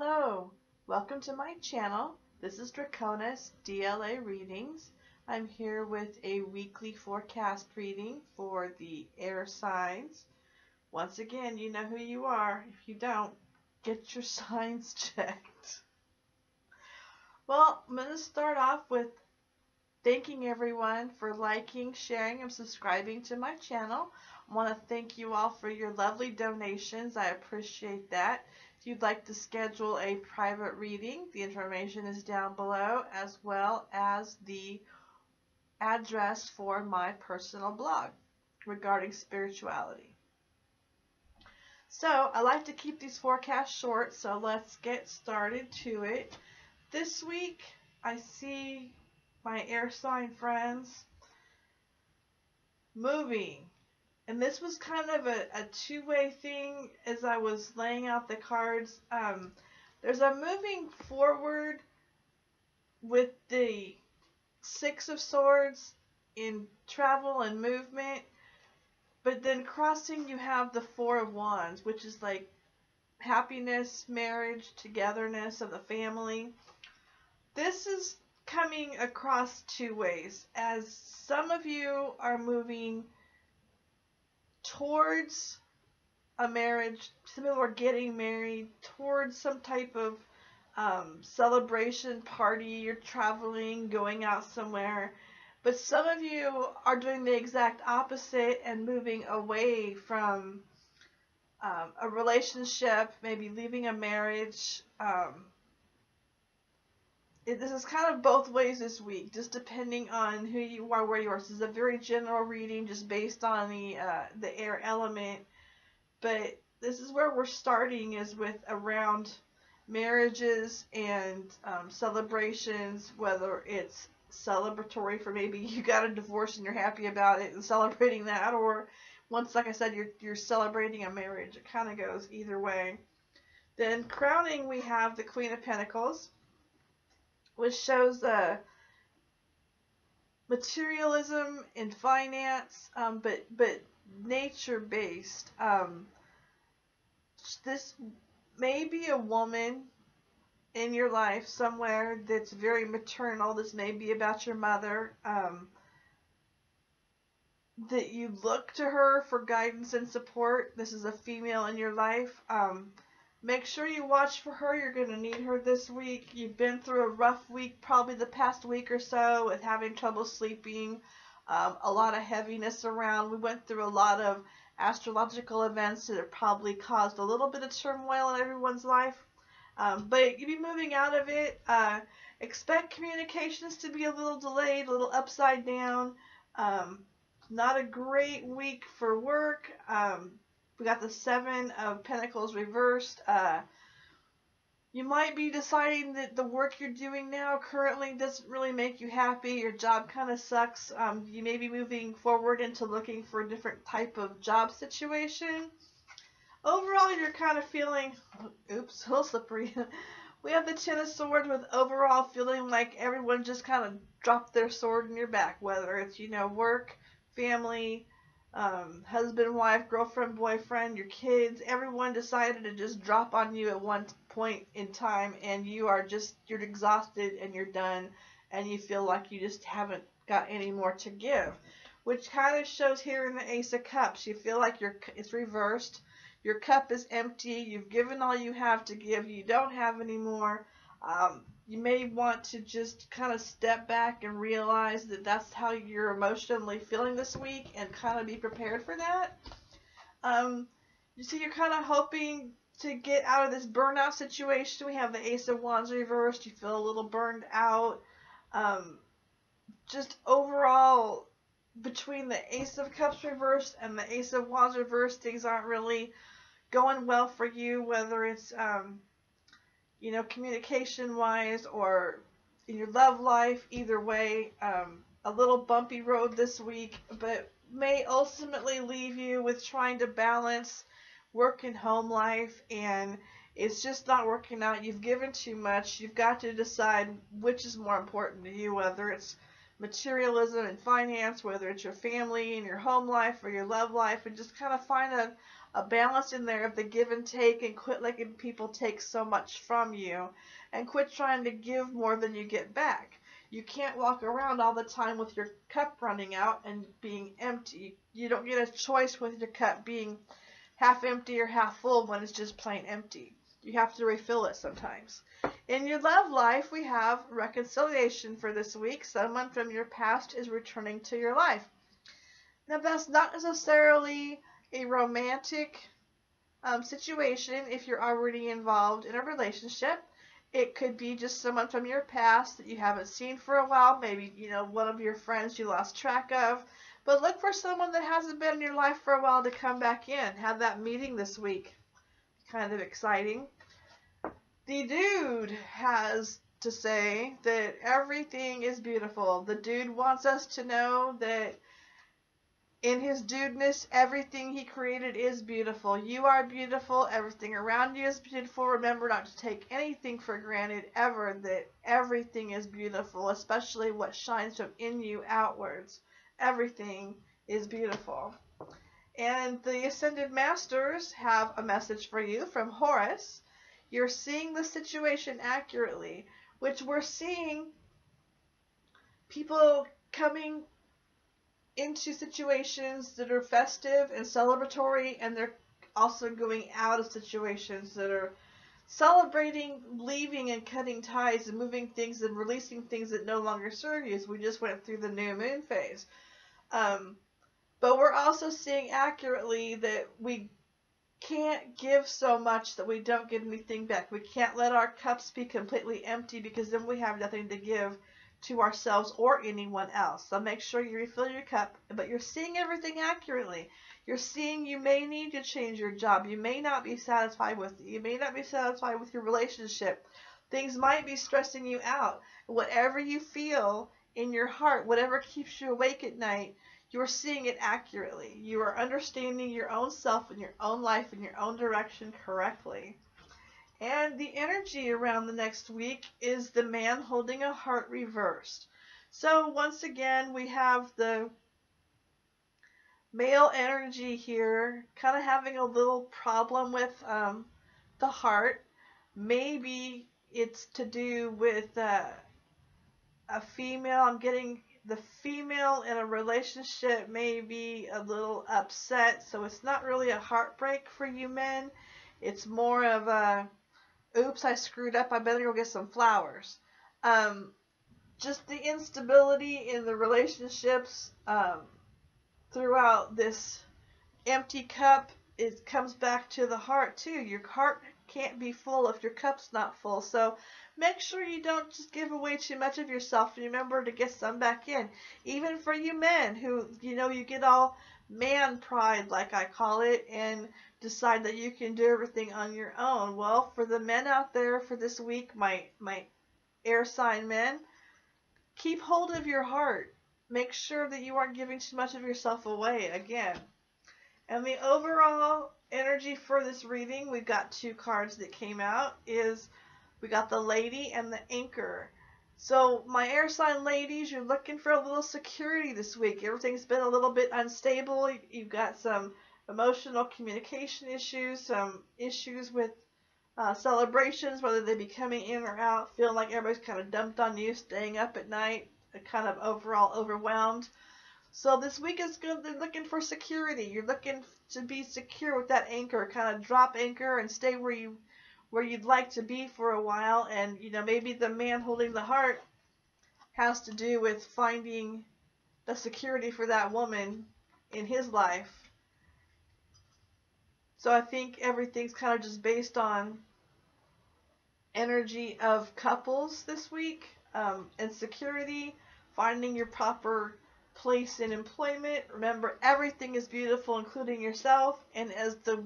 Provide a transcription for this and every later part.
Hello, welcome to my channel. This is Draconis DLA Readings. I'm here with a weekly forecast reading for the air signs. Once again, you know who you are. If you don't, get your signs checked. Well, I'm going to start off with thanking everyone for liking, sharing, and subscribing to my channel. I want to thank you all for your lovely donations. I appreciate that. If you'd like to schedule a private reading, the information is down below, as well as the address for my personal blog regarding spirituality. So I like to keep these forecasts short, so let's get started to it. This week, I see my air sign friends moving. And this was kind of a two-way thing as I was laying out the cards. There's a moving forward with the Six of Swords in travel and movement, but then crossing you have the Four of Wands, which is like happiness, marriage, togetherness of the family. This is coming across two ways, as some of you are moving towards a marriage, some people are getting married, towards some type of celebration party, you're traveling, going out somewhere. But some of you are doing the exact opposite and moving away from a relationship, maybe leaving a marriage. This is kind of both ways this week, just depending on who you are, where you are. This is a very general reading, just based on the air element. But this is where we're starting, is with around marriages and celebrations, whether it's celebratory for maybe you got a divorce and you're happy about it and celebrating that, or once, like I said, you're celebrating a marriage. It kind of goes either way. Then crowning, we have the Queen of Pentacles, which shows materialism and finance, but nature based. This may be a woman in your life somewhere that's very maternal. This may be about your mother, that you look to her for guidance and support. This is a female in your life. Make sure you watch for her. You're going to need her this week. You've been through a rough week, probably the past week or so, with having trouble sleeping, a lot of heaviness around. We went through a lot of astrological events that have probably caused a little bit of turmoil in everyone's life. But you'll be moving out of it. Expect communications to be a little delayed, a little upside down. Not a great week for work. We got the Seven of Pentacles reversed. You might be deciding that the work you're doing now currently doesn't really make you happy. Your job kind of sucks. You may be moving forward into looking for a different type of job situation. Overall, you're kind of feeling, oops, a little slippery. We have the Ten of Swords, with overall feeling like everyone just kind of dropped their sword in your back, whether it's, work, family, husband, wife, girlfriend, boyfriend, your kids. Everyone decided to just drop on you at one point in time, and you're exhausted and you're done, and you feel like you just haven't got any more to give, which kind of shows here in the Ace of Cups. You feel like it's reversed. Your cup is empty. You've given all you have to give. You don't have any more. You may want to just kind of step back and realize that that's how you're emotionally feeling this week, and kind of be prepared for that. You see, you're kind of hoping to get out of this burnout situation. We have the Ace of Wands reversed. You feel a little burned out. Just overall, between the Ace of Cups reversed and the Ace of Wands reversed, things aren't really going well for you, whether it's communication wise or in your love life. Either way, a little bumpy road this week, but may ultimately leave you with trying to balance work and home life, and it's just not working out. You've given too much. You've got to decide which is more important to you, whether it's materialism and finance, whether it's your family and your home life or your love life, and just kind of find a balance in there of the give and take, and quit letting people take so much from you, and quit trying to give more than you get back. You can't walk around all the time with your cup running out and being empty. You don't get a choice with your cup being half empty or half full when it's just plain empty. You have to refill it sometimes. In your love life, we have reconciliation for this week. Someone from your past is returning to your life. Now, that's not necessarily a romantic situation if you're already involved in a relationship. It could be just someone from your past that you haven't seen for a while. Maybe, one of your friends you lost track of. But look for someone that hasn't been in your life for a while to come back in. Have that meeting this week. Kind of exciting. The dude has to say that everything is beautiful. The dude wants us to know that in his dudeness, everything he created is beautiful. You are beautiful. Everything around you is beautiful. Remember not to take anything for granted ever, that everything is beautiful, especially what shines from in you outwards. Everything is beautiful. And the Ascended Masters have a message for you from Horus. You're seeing the situation accurately, which we're seeing people coming into situations that are festive and celebratory, and they're also going out of situations that are celebrating, leaving and cutting ties and moving things and releasing things that no longer serve you. We just went through the new moon phase. But we're also seeing accurately that we can't give so much that we don't get anything back. We can't let our cups be completely empty, because then we have nothing to give to ourselves or anyone else. So make sure you refill your cup, but you're seeing everything accurately. You're seeing you may need to change your job. You may not be satisfied with it. You may not be satisfied with your relationship. Things might be stressing you out. Whatever you feel in your heart, whatever keeps you awake at night, you're seeing it accurately. You are understanding your own self and your own life and your own direction correctly. And the energy around the next week is the man holding a heart reversed. So once again, we have the male energy here kind of having a little problem with the heart. Maybe it's to do with a female. I'm getting the female in a relationship may be a little upset, so it's not really a heartbreak for you men. It's more of a, oops, I screwed up, I better go get some flowers. Just the instability in the relationships throughout this empty cup, it comes back to the heart too. Your heart can't be full if your cup's not full. So make sure you don't just give away too much of yourself, and remember to get some back in. Even for you men who, you get all man pride, like I call it, and decide that you can do everything on your own. Well, for the men out there for this week, my air sign men, keep hold of your heart. Make sure that you aren't giving too much of yourself away again. And the overall energy for this reading, we've got two cards that came out, is we got the Lady and the Anchor. So my air sign ladies, you're looking for a little security this week. Everything's been a little bit unstable. You've got some emotional communication issues, some issues with celebrations, whether they be coming in or out, feeling like everybody's kind of dumped on you, staying up at night, kind of overall overwhelmed. So this week is good. They're looking for security. You're looking to be secure with that anchor. Kind of drop anchor and stay where you'd like to be for a while. And maybe the man holding the heart has to do with finding the security for that woman in his life. So I think everything's kind of just based on energy of couples this week, and security, finding your proper place in employment. Remember, everything is beautiful, including yourself. And as the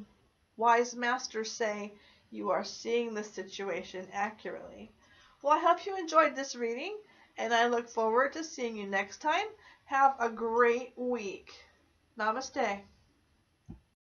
wise masters say, you are seeing the situation accurately. Well, I hope you enjoyed this reading, and I look forward to seeing you next time. Have a great week. Namaste.